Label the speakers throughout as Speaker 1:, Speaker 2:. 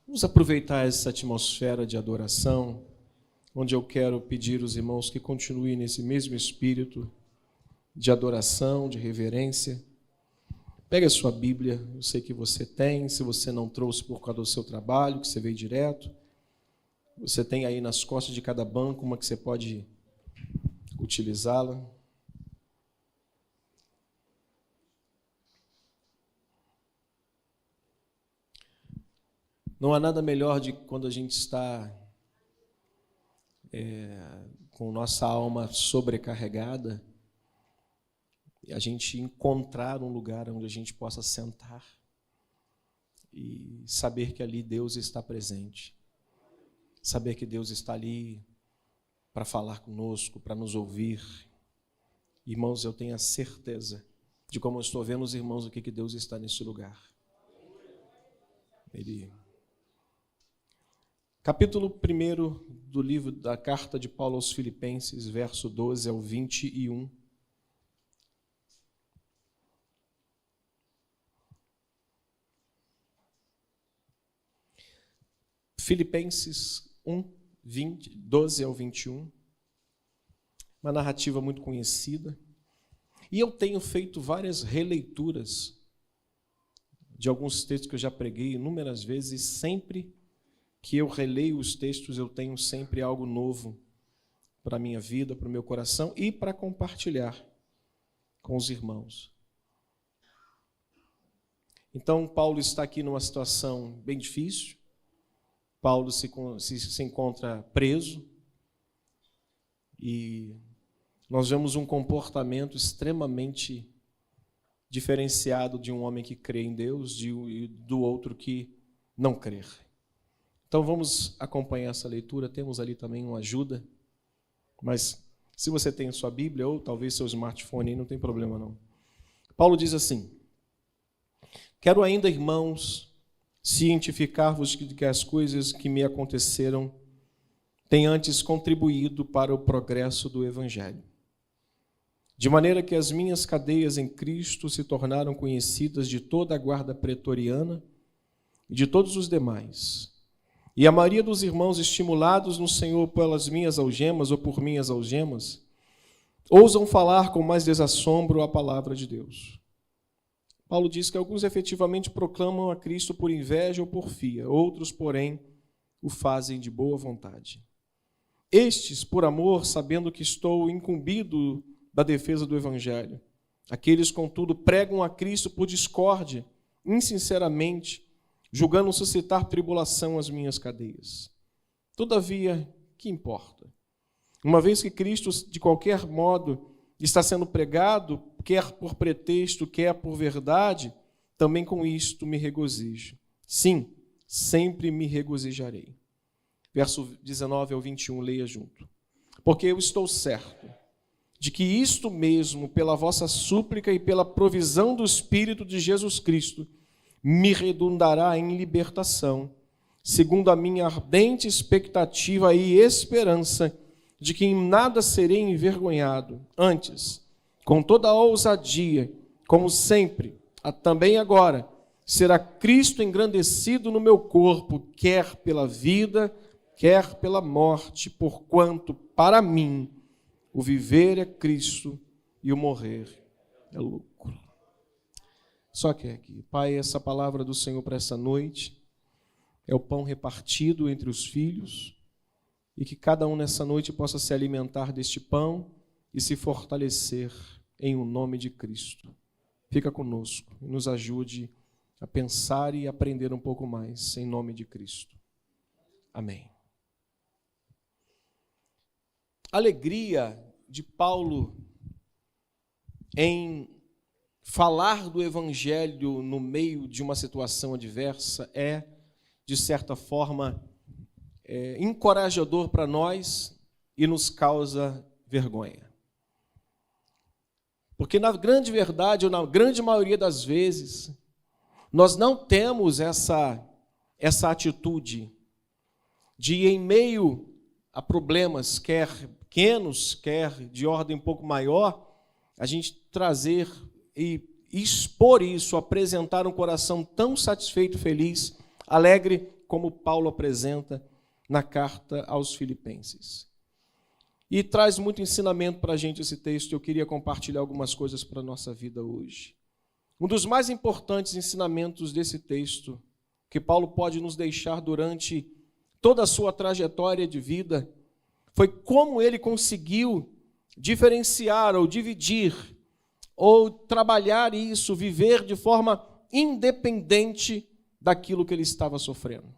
Speaker 1: Vamos aproveitar essa atmosfera de adoração, onde eu quero pedir aos irmãos que continuem nesse mesmo espírito de adoração, de reverência. Pega a sua Bíblia, eu sei que você tem, se você não trouxe por causa do seu trabalho, que você veio direto, você tem aí nas costas de cada banco uma que você pode utilizá-la. Não há nada melhor de quando a gente está com nossa alma sobrecarregada e a gente encontrar um lugar onde a gente possa sentar e saber que ali Deus está presente. Saber que Deus está ali para falar conosco, para nos ouvir. Irmãos, eu tenho a certeza de como eu estou vendo os irmãos aqui que Deus está nesse lugar. Capítulo 1 do livro da carta de Paulo aos Filipenses, verso 12 ao 21. Filipenses 1, 12 ao 21. Uma narrativa muito conhecida. E eu tenho feito várias releituras de alguns textos que eu já preguei inúmeras vezes, e sempre que eu releio os textos, eu tenho sempre algo novo para a minha vida, para o meu coração e para compartilhar com os irmãos. Então, Paulo está aqui numa situação bem difícil. Paulo se encontra preso e nós vemos um comportamento extremamente diferenciado de um homem que crê em Deus e do outro que não crê. Então vamos acompanhar essa leitura, temos ali também uma ajuda, mas se você tem a sua Bíblia ou talvez seu smartphone, aí não tem problema não. Paulo diz assim: quero ainda, irmãos, cientificar-vos de que as coisas que me aconteceram têm antes contribuído para o progresso do Evangelho. De maneira que as minhas cadeias em Cristo se tornaram conhecidas de toda a guarda pretoriana e de todos os demais. E a maioria dos irmãos, estimulados no Senhor pelas minhas algemas ou por minhas algemas, ousam falar com mais desassombro a palavra de Deus. Paulo diz que alguns efetivamente proclamam a Cristo por inveja ou porfia, outros, porém, o fazem de boa vontade. Estes, por amor, sabendo que estou incumbido da defesa do Evangelho. Aqueles, contudo, pregam a Cristo por discórdia, insinceramente, julgando suscitar tribulação às minhas cadeias. Todavia, que importa? Uma vez que Cristo, de qualquer modo, está sendo pregado, quer por pretexto, quer por verdade, também com isto me regozijo. Sim, sempre me regozijarei. Verso 19 ao 21, leia junto. Porque eu estou certo de que isto mesmo, pela vossa súplica e pela provisão do Espírito de Jesus Cristo, me redundará em libertação, segundo a minha ardente expectativa e esperança de que em nada serei envergonhado. Antes, com toda a ousadia, como sempre, também agora, será Cristo engrandecido no meu corpo, quer pela vida, quer pela morte, porquanto, para mim, o viver é Cristo e o morrer é lucro. Só que aqui, Pai, essa palavra do Senhor para essa noite é o pão repartido entre os filhos e que cada um nessa noite possa se alimentar deste pão e se fortalecer em o nome de Cristo. Fica conosco e nos ajude a pensar e aprender um pouco mais em nome de Cristo. Amém. Alegria de Paulo em falar do Evangelho no meio de uma situação adversa é, de certa forma, encorajador para nós e nos causa vergonha. Porque na grande verdade, ou na grande maioria das vezes, nós não temos essa atitude de, em meio a problemas, quer pequenos, quer de ordem um pouco maior, a gente trazer e expor isso, apresentar um coração tão satisfeito, feliz, alegre, como Paulo apresenta na carta aos Filipenses. E traz muito ensinamento para a gente esse texto. Eu queria compartilhar algumas coisas para a nossa vida hoje. Um dos mais importantes ensinamentos desse texto, que Paulo pode nos deixar durante toda a sua trajetória de vida, foi como ele conseguiu diferenciar ou dividir, ou trabalhar isso, viver de forma independente daquilo que ele estava sofrendo.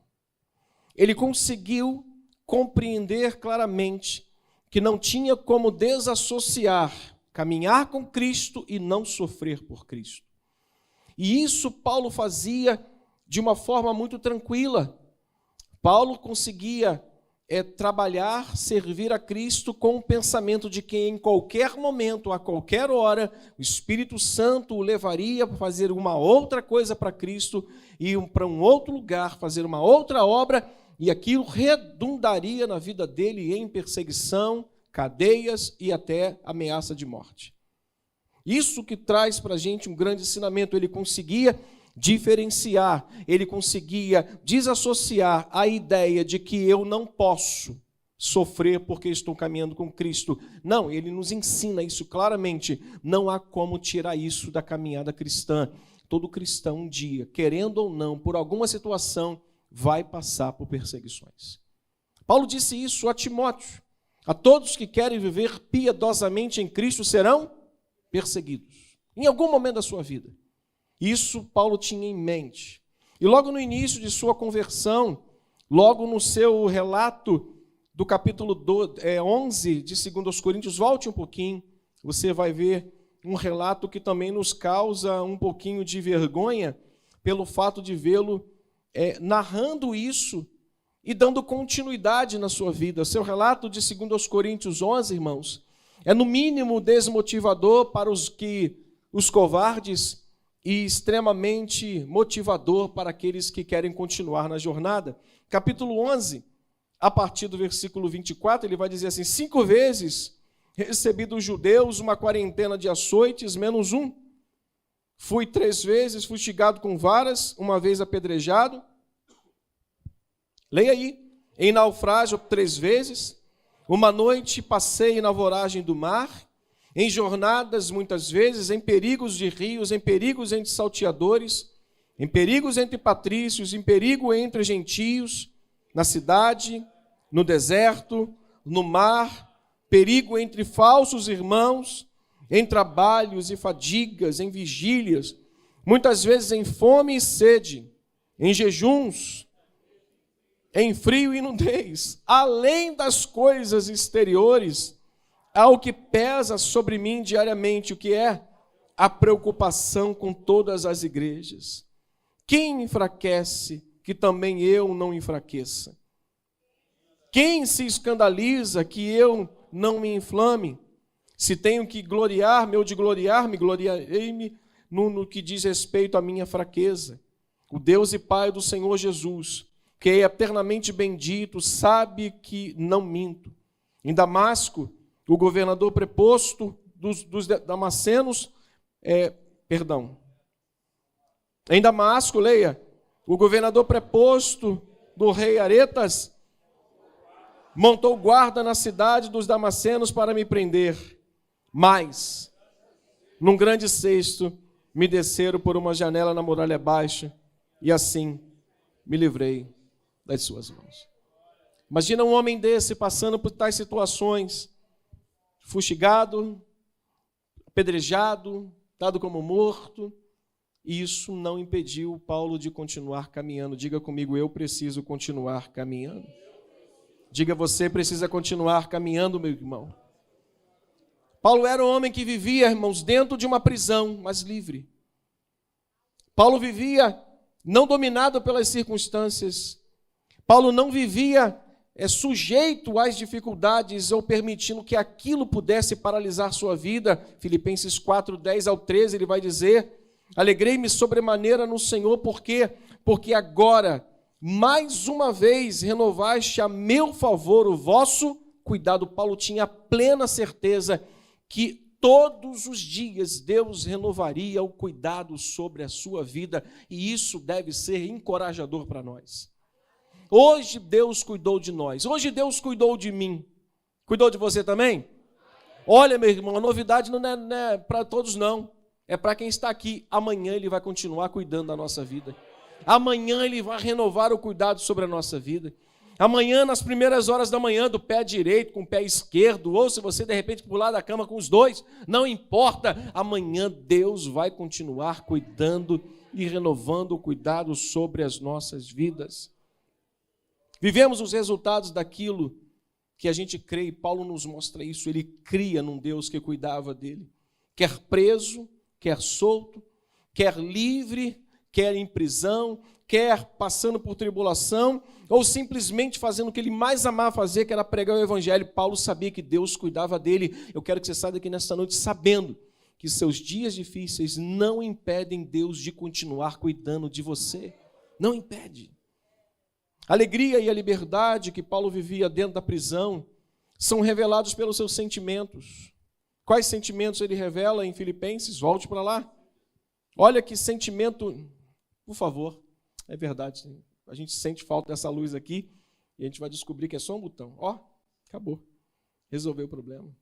Speaker 1: Ele conseguiu compreender claramente que não tinha como desassociar, caminhar com Cristo e não sofrer por Cristo. E isso Paulo fazia de uma forma muito tranquila. Paulo conseguia trabalhar, servir a Cristo com o pensamento de que em qualquer momento, a qualquer hora, o Espírito Santo o levaria para fazer uma outra coisa para Cristo, ir para um outro lugar, fazer uma outra obra, e aquilo redundaria na vida dele em perseguição, cadeias e até ameaça de morte. Isso que traz para a gente um grande ensinamento. Ele conseguia diferenciar, ele conseguia desassociar a ideia de que eu não posso sofrer porque estou caminhando com Cristo. Não, ele nos ensina isso claramente. Não há como tirar isso da caminhada cristã. Todo cristão um dia, querendo ou não, por alguma situação, vai passar por perseguições. Paulo disse isso a Timóteo. A todos que querem viver piedosamente em Cristo serão perseguidos, em algum momento da sua vida. Isso Paulo tinha em mente. E logo no início de sua conversão, logo no seu relato do capítulo 11 de 2 Coríntios, volte um pouquinho, você vai ver um relato que também nos causa um pouquinho de vergonha pelo fato de vê-lo narrando isso e dando continuidade na sua vida. Seu relato de 2 Coríntios 11, irmãos, é no mínimo desmotivador para os covardes e extremamente motivador para aqueles que querem continuar na jornada. Capítulo 11, a partir do versículo 24, ele vai dizer assim: 5 vezes recebi dos judeus uma quarentena de açoites, menos um. Fui 3 vezes fustigado com varas, uma vez apedrejado. Leia aí. Em naufrágio 3 vezes. Uma noite passei na voragem do mar. Em jornadas muitas vezes, em perigos de rios, em perigos entre salteadores, em perigos entre patrícios, em perigo entre gentios, na cidade, no deserto, no mar, perigo entre falsos irmãos, em trabalhos e fadigas, em vigílias, muitas vezes em fome e sede, em jejuns, em frio e nudez, além das coisas exteriores, há o que pesa sobre mim diariamente, o que é a preocupação com todas as igrejas. Quem enfraquece, que também eu não enfraqueça? Quem se escandaliza, que eu não me inflame? Se tenho que gloriar-me ou de gloriar-me, gloriarei-me no que diz respeito à minha fraqueza. O Deus e Pai do Senhor Jesus, que é eternamente bendito, sabe que não minto. Em Damasco, o governador preposto dos damascenos, em Damasco, leia, o governador preposto do rei Aretas montou guarda na cidade dos damascenos para me prender. Mas, num grande cesto, me desceram por uma janela na muralha baixa e assim me livrei das suas mãos. Imagina um homem desse passando por tais situações, fustigado, apedrejado, dado como morto, e isso não impediu Paulo de continuar caminhando. Diga comigo, eu preciso continuar caminhando. Diga, você precisa continuar caminhando, meu irmão. Paulo era um homem que vivia, irmãos, dentro de uma prisão, mas livre. Paulo vivia não dominado pelas circunstâncias. Paulo não vivia sujeito às dificuldades ou permitindo que aquilo pudesse paralisar sua vida. Filipenses 4, 10 ao 13, ele vai dizer: alegrei-me sobremaneira no Senhor, porque agora, mais uma vez, renovaste a meu favor o vosso cuidado. Paulo tinha plena certeza que todos os dias Deus renovaria o cuidado sobre a sua vida, e isso deve ser encorajador para nós. Hoje Deus cuidou de nós. Hoje Deus cuidou de mim. Cuidou de você também? Olha, meu irmão, a novidade não é para todos, não. É para quem está aqui. Amanhã Ele vai continuar cuidando da nossa vida. Amanhã Ele vai renovar o cuidado sobre a nossa vida. Amanhã, nas primeiras horas da manhã, do pé direito com o pé esquerdo, ou se você de repente pular da cama com os dois, não importa. Amanhã Deus vai continuar cuidando e renovando o cuidado sobre as nossas vidas. Vivemos os resultados daquilo que a gente crê, e Paulo nos mostra isso. Ele cria num Deus que cuidava dele, quer preso, quer solto, quer livre, quer em prisão, quer passando por tribulação, ou simplesmente fazendo o que ele mais amava fazer, que era pregar o evangelho. Paulo sabia que Deus cuidava dele. Eu quero que você saia daqui nesta noite sabendo que seus dias difíceis não impedem Deus de continuar cuidando de você. Não impede. A alegria e a liberdade que Paulo vivia dentro da prisão são revelados pelos seus sentimentos. Quais sentimentos ele revela em Filipenses? Volte para lá. Olha que sentimento, por favor. É verdade, a gente sente falta dessa luz aqui e a gente vai descobrir que é só um botão. Ó, acabou. Resolveu o problema.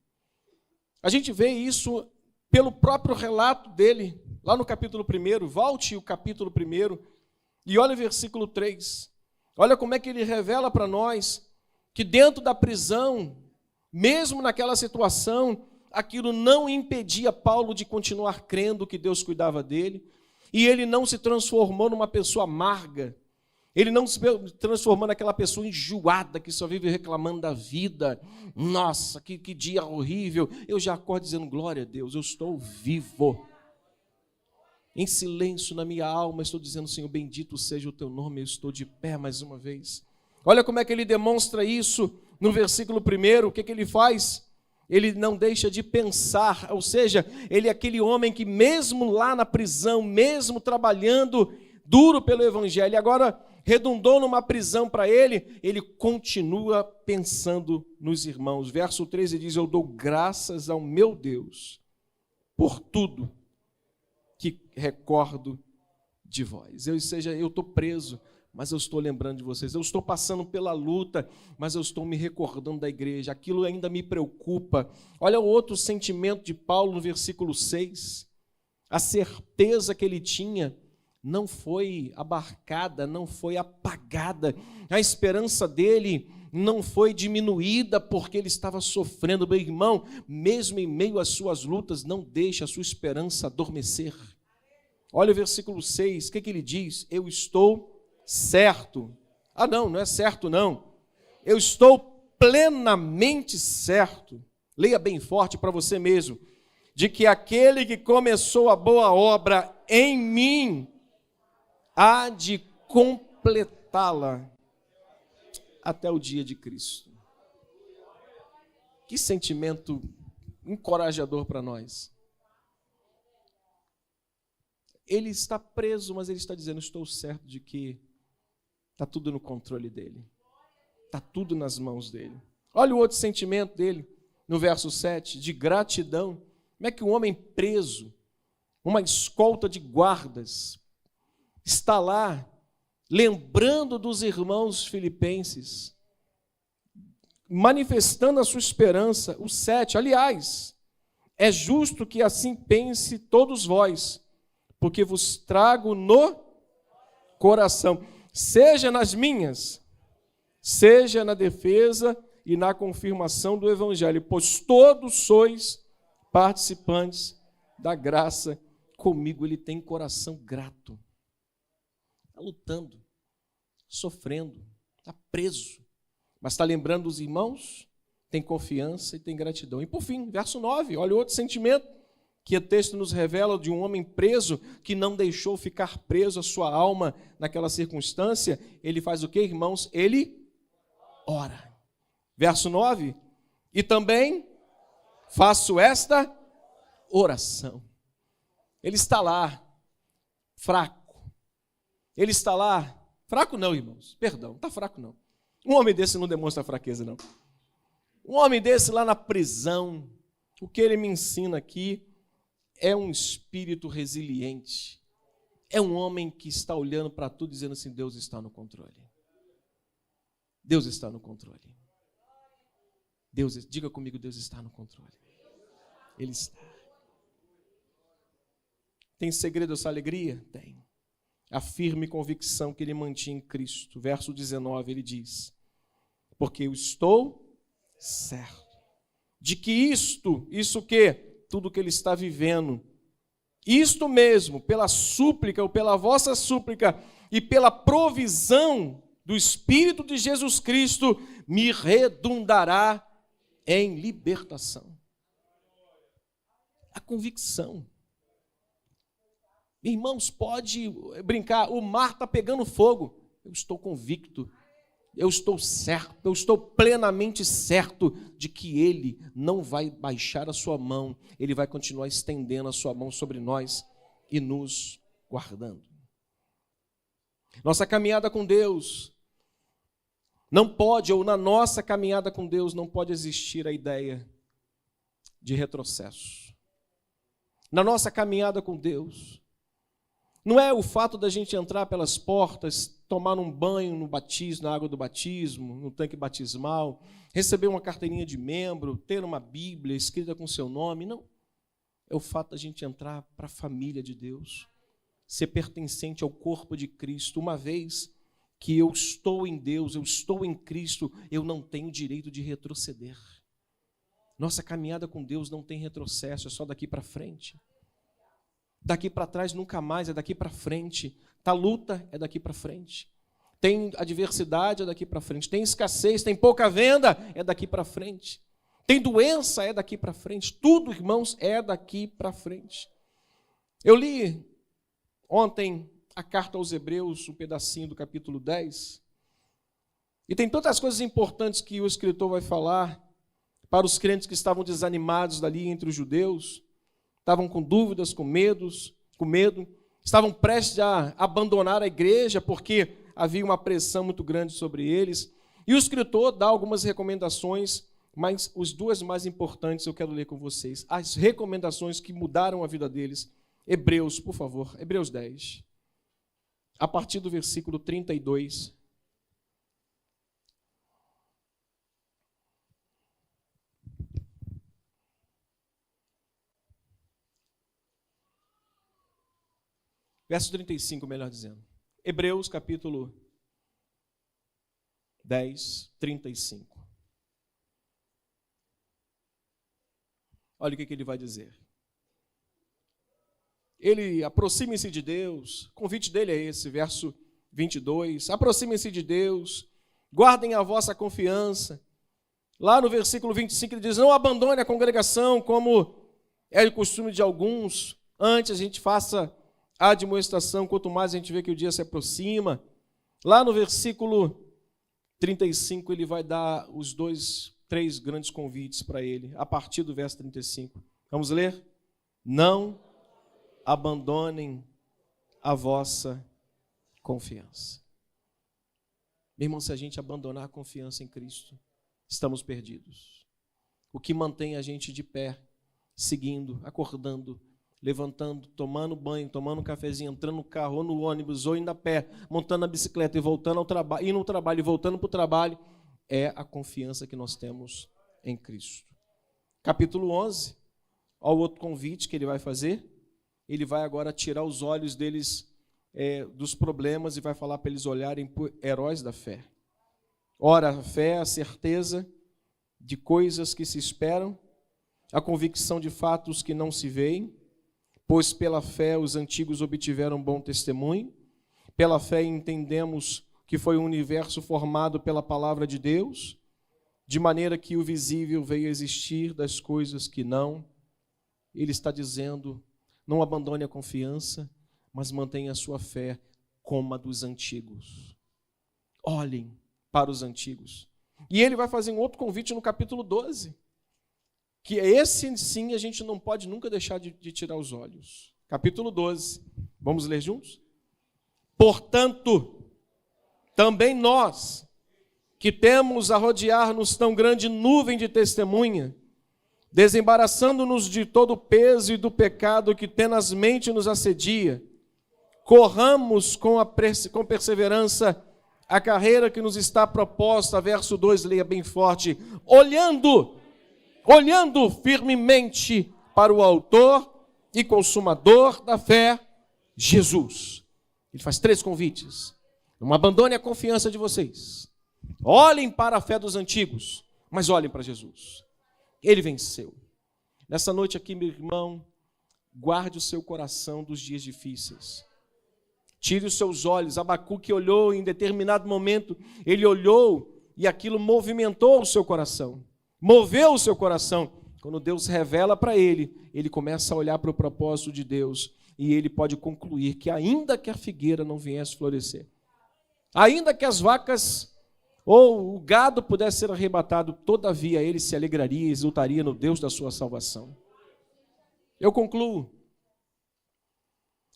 Speaker 1: A gente vê isso pelo próprio relato dele, lá no capítulo 1. Volte o capítulo 1 e olha o versículo 3. Olha como é que ele revela para nós que dentro da prisão, mesmo naquela situação, aquilo não impedia Paulo de continuar crendo que Deus cuidava dele. E ele não se transformou numa pessoa amarga. Ele não se transformou naquela pessoa enjoada que só vive reclamando da vida. Nossa, que dia horrível. Eu já acordo dizendo, glória a Deus, eu estou vivo. Em silêncio na minha alma, estou dizendo, Senhor, bendito seja o teu nome, eu estou de pé mais uma vez. Olha como é que ele demonstra isso no versículo 1. O que ele faz? Ele não deixa de pensar, ou seja, ele é aquele homem que mesmo lá na prisão, mesmo trabalhando duro pelo evangelho, agora redundou numa prisão para ele continua pensando nos irmãos. Verso 13 diz, eu dou graças ao meu Deus por tudo que recordo de vós. Eu estou preso, mas eu estou lembrando de vocês. Eu estou passando pela luta, mas eu estou me recordando da igreja. Aquilo ainda me preocupa. Olha o outro sentimento de Paulo no versículo 6. A certeza que ele tinha não foi abarcada, não foi apagada. A esperança dele não foi diminuída porque ele estava sofrendo. Meu irmão, mesmo em meio às suas lutas, não deixe a sua esperança adormecer. Olha o versículo 6, o que ele diz? Eu estou certo. Ah, não é certo não. Eu estou plenamente certo. Leia bem forte para você mesmo. De que aquele que começou a boa obra em mim há de completá-la até o dia de Cristo. Que sentimento encorajador para nós. Ele está preso, mas ele está dizendo, estou certo de que está tudo no controle dele. Está tudo nas mãos dele. Olha o outro sentimento dele, no verso 7, de gratidão. Como é que um homem preso, uma escolta de guardas, está lá, lembrando dos irmãos filipenses, manifestando a sua esperança. O 7, aliás, é justo que assim pense todos vós, porque vos trago no coração, seja nas minhas, seja na defesa e na confirmação do evangelho, pois todos sois participantes da graça comigo. Ele tem coração grato, está lutando, sofrendo, está preso, mas está lembrando dos irmãos, tem confiança e tem gratidão. E por fim, verso 9, olha outro sentimento que o texto nos revela de um homem preso que não deixou ficar preso a sua alma naquela circunstância. Ele faz o quê, irmãos? Ele ora. Verso 9, e também faço esta oração. Ele está lá, fraco. Ele está lá, fraco não, irmãos, perdão, não está fraco não. Um homem desse não demonstra fraqueza não. Um homem desse lá na prisão, o que ele me ensina aqui é um espírito resiliente. É um homem que está olhando para tudo dizendo assim, Deus está no controle. Deus está no controle. Diga comigo, Deus está no controle. Ele está. Tem segredo essa alegria? Tem. A firme convicção que ele mantinha em Cristo. Verso 19, ele diz: porque eu estou certo de que isso que? Tudo que ele está vivendo, isto mesmo, pela súplica ou pela vossa súplica e pela provisão do Espírito de Jesus Cristo, me redundará em libertação. A convicção. Irmãos, pode brincar, o mar está pegando fogo. Eu estou convicto, eu estou certo, eu estou plenamente certo de que Ele não vai baixar a sua mão, Ele vai continuar estendendo a sua mão sobre nós e nos guardando. Nossa caminhada com Deus não pode, ou na nossa caminhada com Deus, não pode existir a ideia de retrocesso. Na nossa caminhada com Deus, não é o fato da gente entrar pelas portas, tomar um banho no batismo, na água do batismo, no tanque batismal, receber uma carteirinha de membro, ter uma Bíblia escrita com seu nome, não. É o fato da gente entrar para a família de Deus, ser pertencente ao corpo de Cristo. Uma vez que eu estou em Deus, eu estou em Cristo, eu não tenho direito de retroceder. Nossa caminhada com Deus não tem retrocesso, é só daqui para frente. Daqui para trás nunca mais, é daqui para frente. Tá luta, é daqui para frente. Tem adversidade, é daqui para frente. Tem escassez, tem pouca venda, é daqui para frente. Tem doença, é daqui para frente. Tudo, irmãos, é daqui para frente. Eu li ontem a carta aos Hebreus, um pedacinho do capítulo 10, e tem tantas coisas importantes que o escritor vai falar para os crentes que estavam desanimados dali entre os judeus, estavam com dúvidas, com medo, estavam prestes a abandonar a igreja porque havia uma pressão muito grande sobre eles. E o escritor dá algumas recomendações, mas as duas mais importantes eu quero ler com vocês. As recomendações que mudaram a vida deles. Hebreus, por favor, Hebreus 10. A partir do versículo 32. Verso 35, melhor dizendo. Hebreus, capítulo 10, 35. Olha o que ele vai dizer. Ele, aproxime-se de Deus, o convite dele é esse, verso 22. Aproximem-se de Deus, guardem a vossa confiança. Lá no versículo 25 ele diz, não abandone a congregação como é o costume de alguns. Antes a gente faça a admoestação, quanto mais a gente vê que o dia se aproxima. Lá no versículo 35 ele vai dar três grandes convites para ele, a partir do verso 35. Vamos ler? Não abandonem a vossa confiança. Meu irmão, se a gente abandonar a confiança em Cristo, estamos perdidos. O que mantém a gente de pé, seguindo, acordando, levantando, tomando banho, tomando um cafezinho, entrando no carro, ou no ônibus, ou indo a pé, montando a bicicleta e voltando ao trabalho, indo ao trabalho e voltando para o trabalho, é a confiança que nós temos em Cristo. Capítulo 11, olha o outro convite que ele vai fazer. Ele vai agora tirar os olhos deles dos problemas e vai falar para eles olharem por heróis da fé. Ora, a fé é a certeza de coisas que se esperam, a convicção de fatos que não se veem, pois pela fé os antigos obtiveram bom testemunho. Pela fé entendemos que foi um universo formado pela palavra de Deus, de maneira que o visível veio a existir das coisas que não. Ele está dizendo, não abandone a confiança, mas mantenha a sua fé como a dos antigos. Olhem para os antigos. E ele vai fazer um outro convite no capítulo 12, que esse sim a gente não pode nunca deixar de tirar os olhos. Capítulo 12. Vamos ler juntos? Portanto, também nós, que temos a rodear-nos tão grande nuvem de testemunha, desembaraçando-nos de todo o peso e do pecado que tenazmente nos assedia, corramos com perseverança a carreira que nos está proposta, verso 2, leia bem forte, olhando firmemente para o autor e consumador da fé, Jesus. Ele faz 3 convites. Não abandone a confiança de vocês. Olhem para a fé dos antigos, mas olhem para Jesus. Ele venceu. Nessa noite aqui, meu irmão, guarde o seu coração dos dias difíceis. Tire os seus olhos. Abacuque olhou em determinado momento, ele olhou e aquilo movimentou o seu coração. Moveu o seu coração. Quando Deus revela para ele, ele começa a olhar para o propósito de Deus e ele pode concluir que ainda que a figueira não viesse florescer, ainda que as vacas ou o gado pudesse ser arrebatado, todavia ele se alegraria e exultaria no Deus da sua salvação. Eu concluo.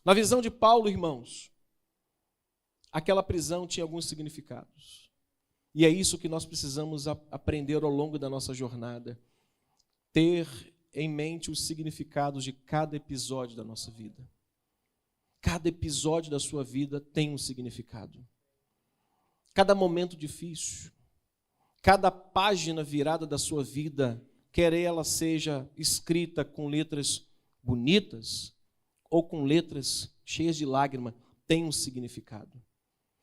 Speaker 1: Na visão de Paulo, irmãos, aquela prisão tinha alguns significados. E é isso que nós precisamos aprender ao longo da nossa jornada. Ter em mente os significados de cada episódio da nossa vida. Cada episódio da sua vida tem um significado. Cada momento difícil, cada página virada da sua vida, quer ela seja escrita com letras bonitas ou com letras cheias de lágrima, tem um significado.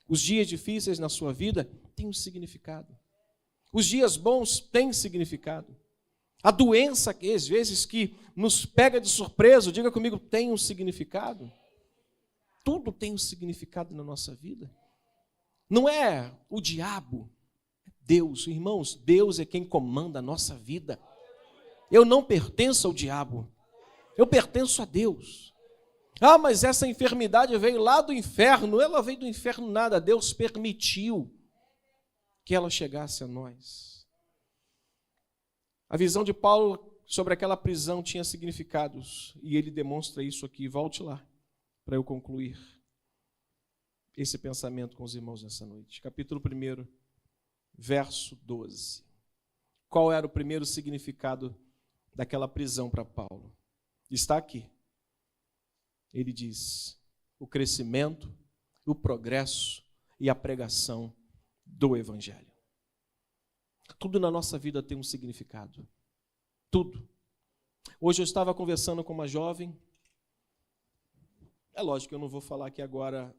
Speaker 1: Os dias difíceis na sua vida têm um significado. Os dias bons têm significado. A doença, às vezes, que nos pega de surpresa, diga comigo, tem um significado. Tudo tem um significado na nossa vida. Não é o diabo, é Deus. Irmãos, Deus é quem comanda a nossa vida. Eu não pertenço ao diabo, eu pertenço a Deus. Ah, mas essa enfermidade veio lá do inferno. Ela veio do inferno nada, Deus permitiu que ela chegasse a nós. A visão de Paulo sobre aquela prisão tinha significados, e ele demonstra isso aqui. Volte lá, para eu concluir esse pensamento com os irmãos nessa noite. Capítulo 1, verso 12. Qual era o primeiro significado daquela prisão para Paulo? Está aqui. Ele diz: o crescimento, o progresso e a pregação do Evangelho. Tudo na nossa vida tem um significado. Tudo. Hoje eu estava conversando com uma jovem. É lógico que eu não vou falar aqui agora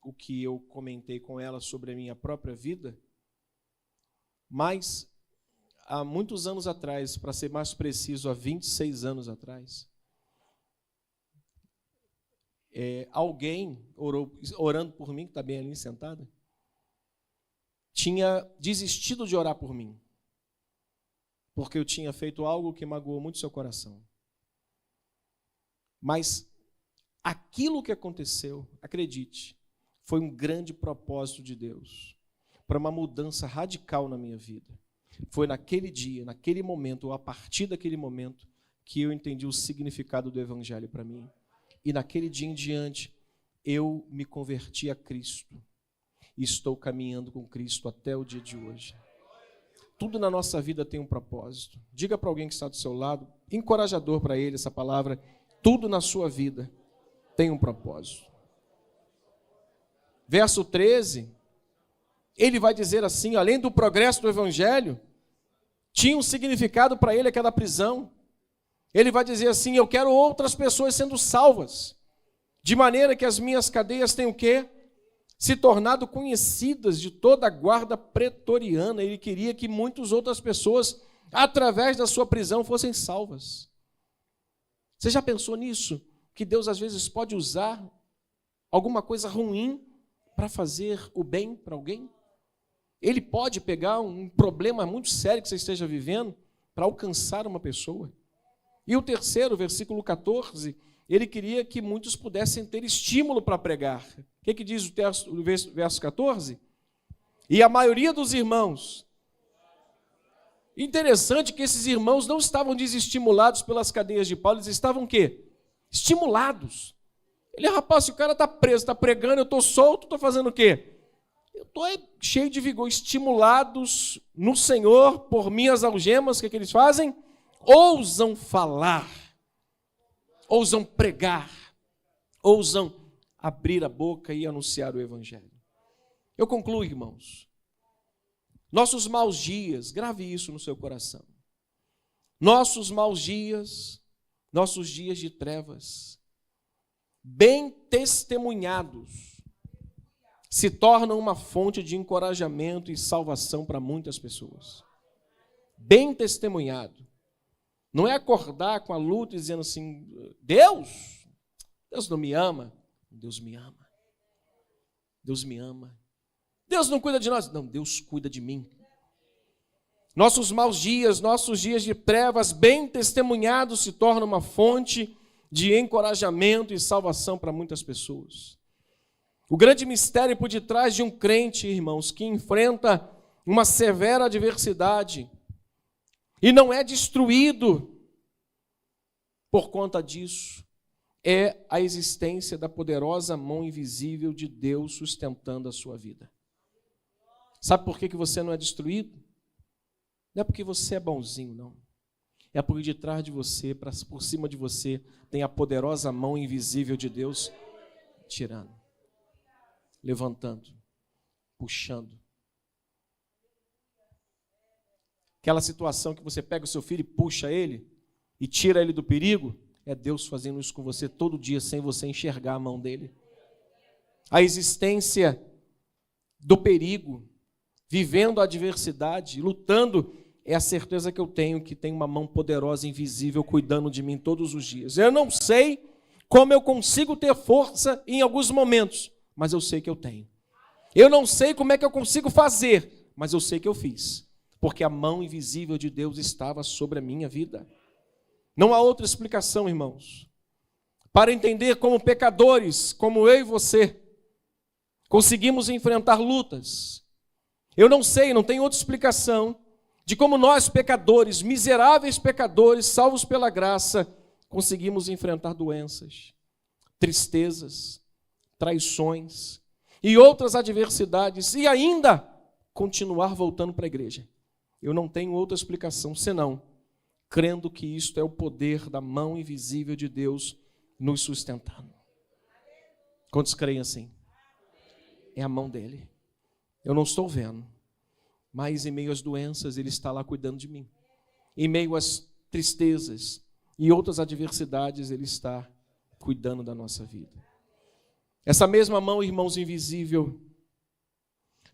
Speaker 1: o que eu comentei com ela sobre a minha própria vida, mas há muitos anos atrás, para ser mais preciso, há 26 anos atrás, alguém orando por mim, que está bem ali sentada, tinha desistido de orar por mim, porque eu tinha feito algo que magoou muito seu coração. Mas aquilo que aconteceu, acredite, foi um grande propósito de Deus, para uma mudança radical na minha vida. Foi naquele dia, naquele momento, ou a partir daquele momento, que eu entendi o significado do Evangelho para mim. E naquele dia em diante, eu me converti a Cristo. E estou caminhando com Cristo até o dia de hoje. Tudo na nossa vida tem um propósito. Diga para alguém que está do seu lado, encorajador para ele essa palavra, tudo na sua vida tem um propósito. Verso 13, ele vai dizer assim, além do progresso do Evangelho, tinha um significado para ele aquela prisão. Ele vai dizer assim, eu quero outras pessoas sendo salvas, de maneira que as minhas cadeias tenham o quê? Se tornado conhecidas de toda a guarda pretoriana. Ele queria que muitas outras pessoas, através da sua prisão, fossem salvas. Você já pensou nisso? Que Deus às vezes pode usar alguma coisa ruim para fazer o bem para alguém? Ele pode pegar um problema muito sério que você esteja vivendo para alcançar uma pessoa. E o terceiro, versículo 14, ele queria que muitos pudessem ter estímulo para pregar. O que diz o verso 14? E a maioria dos irmãos. Interessante que esses irmãos não estavam desestimulados pelas cadeias de Paulo, eles estavam o quê? Estimulados. Ele, rapaz, se o cara está preso, está pregando, eu estou solto, estou fazendo o quê? Eu estou cheio de vigor, estimulados no Senhor por minhas algemas. O que eles fazem? Ousam falar, ousam pregar, ousam abrir a boca e anunciar o Evangelho. Eu concluo, irmãos. Nossos maus dias, grave isso no seu coração. Nossos maus dias, nossos dias de trevas, bem testemunhados, se tornam uma fonte de encorajamento e salvação para muitas pessoas. Bem testemunhado. Não é acordar com a luta dizendo assim, Deus não me ama. Deus me ama. Deus me ama. Deus não cuida de nós. Não, Deus cuida de mim. Nossos maus dias, nossos dias de trevas, bem testemunhados, se tornam uma fonte de encorajamento e salvação para muitas pessoas. O grande mistério por detrás de um crente, irmãos, que enfrenta uma severa adversidade e não é destruído por conta disso, é a existência da poderosa mão invisível de Deus sustentando a sua vida. Sabe por que você não é destruído? Não é porque você é bonzinho, não. É porque de trás de você, por cima de você, tem a poderosa mão invisível de Deus tirando, levantando, puxando. Aquela situação que você pega o seu filho e puxa ele e tira ele do perigo, é Deus fazendo isso com você todo dia, sem você enxergar a mão dele. A existência do perigo, vivendo a adversidade, lutando, é a certeza que eu tenho que tem uma mão poderosa, invisível, cuidando de mim todos os dias. Eu não sei como eu consigo ter força em alguns momentos, mas eu sei que eu tenho. Eu não sei como é que eu consigo fazer, mas eu sei que eu fiz, porque a mão invisível de Deus estava sobre a minha vida. Não há outra explicação, irmãos. Para entender como pecadores, como eu e você, conseguimos enfrentar lutas. Eu não sei, não tem outra explicação de como nós, pecadores, miseráveis pecadores, salvos pela graça, conseguimos enfrentar doenças, tristezas, traições e outras adversidades e ainda continuar voltando para a igreja. Eu não tenho outra explicação senão crendo que isto é o poder da mão invisível de Deus nos sustentando. Quantos creem assim? É a mão dele. Eu não estou vendo, mas em meio às doenças ele está lá cuidando de mim. Em meio às tristezas e outras adversidades ele está cuidando da nossa vida. Essa mesma mão, irmãos, invisível,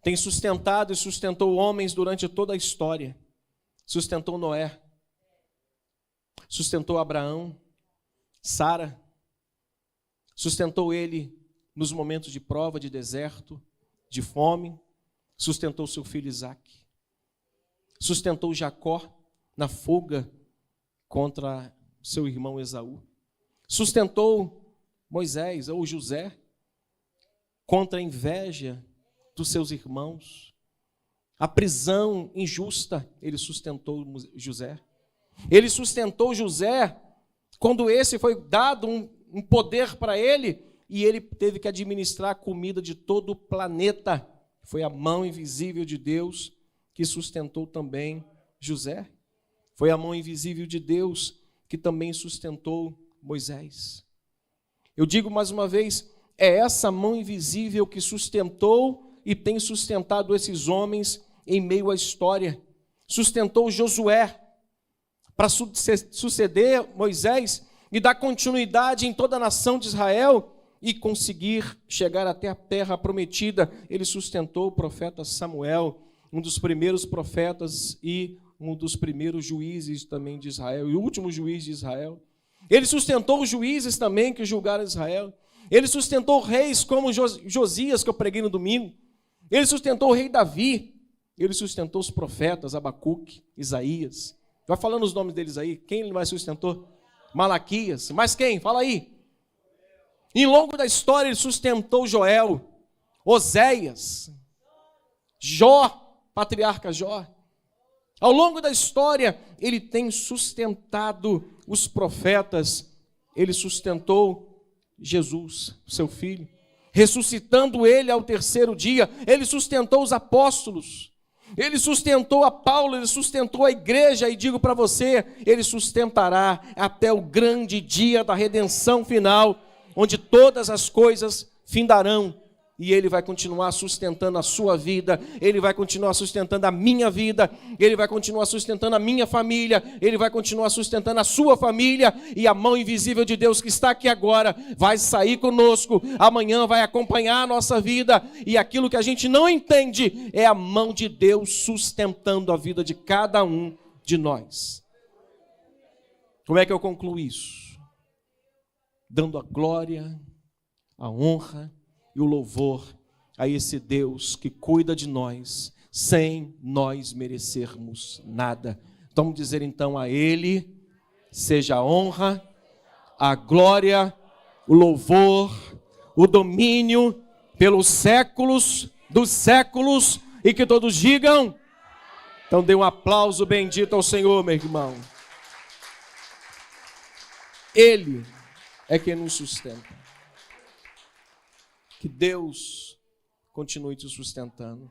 Speaker 1: tem sustentado e sustentou homens durante toda a história. Sustentou Noé, sustentou Abraão, Sara, sustentou ele nos momentos de prova, de deserto, de fome, sustentou seu filho Isaque, sustentou Jacó na fuga contra seu irmão Esaú, sustentou Moisés ou José contra a inveja dos seus irmãos, a prisão injusta, ele sustentou José. Ele sustentou José quando esse foi dado um poder para ele e ele teve que administrar a comida de todo o planeta. Foi a mão invisível de Deus que sustentou também José. Foi a mão invisível de Deus que também sustentou Moisés. Eu digo mais uma vez, é essa mão invisível que sustentou e tem sustentado esses homens em meio à história. Sustentou Josué para suceder Moisés e dar continuidade em toda a nação de Israel e conseguir chegar até a terra prometida. Ele sustentou o profeta Samuel, um dos primeiros profetas e um dos primeiros juízes também de Israel, e o último juiz de Israel. Ele sustentou os juízes também que julgaram Israel. Ele sustentou reis como Josias, que eu preguei no domingo. Ele sustentou o rei Davi. Ele sustentou os profetas, Abacuque, Isaías. Vai falando os nomes deles aí. Quem ele mais sustentou? Malaquias. Mas quem? Fala aí. Em longo da história ele sustentou Joel, Oséias, Jó, patriarca Jó. Ao longo da história ele tem sustentado os profetas. Ele sustentou Jesus, seu filho, ressuscitando ele ao terceiro dia. Ele sustentou os apóstolos. Ele sustentou a Paulo, ele sustentou a igreja, e digo para você, ele sustentará até o grande dia da redenção final, onde todas as coisas findarão e Ele vai continuar sustentando a sua vida, Ele vai continuar sustentando a minha vida, Ele vai continuar sustentando a minha família, Ele vai continuar sustentando a sua família, e a mão invisível de Deus que está aqui agora vai sair conosco, amanhã vai acompanhar a nossa vida, e aquilo que a gente não entende é a mão de Deus sustentando a vida de cada um de nós. Como é que eu concluo isso? Dando a glória, a honra e o louvor a esse Deus que cuida de nós sem nós merecermos nada. Vamos dizer então a Ele seja a honra, a glória, o louvor, o domínio pelos séculos dos séculos, e que todos digam. Então dê um aplauso bendito ao Senhor, meu irmão. Ele é quem nos sustenta. Que Deus continue te sustentando.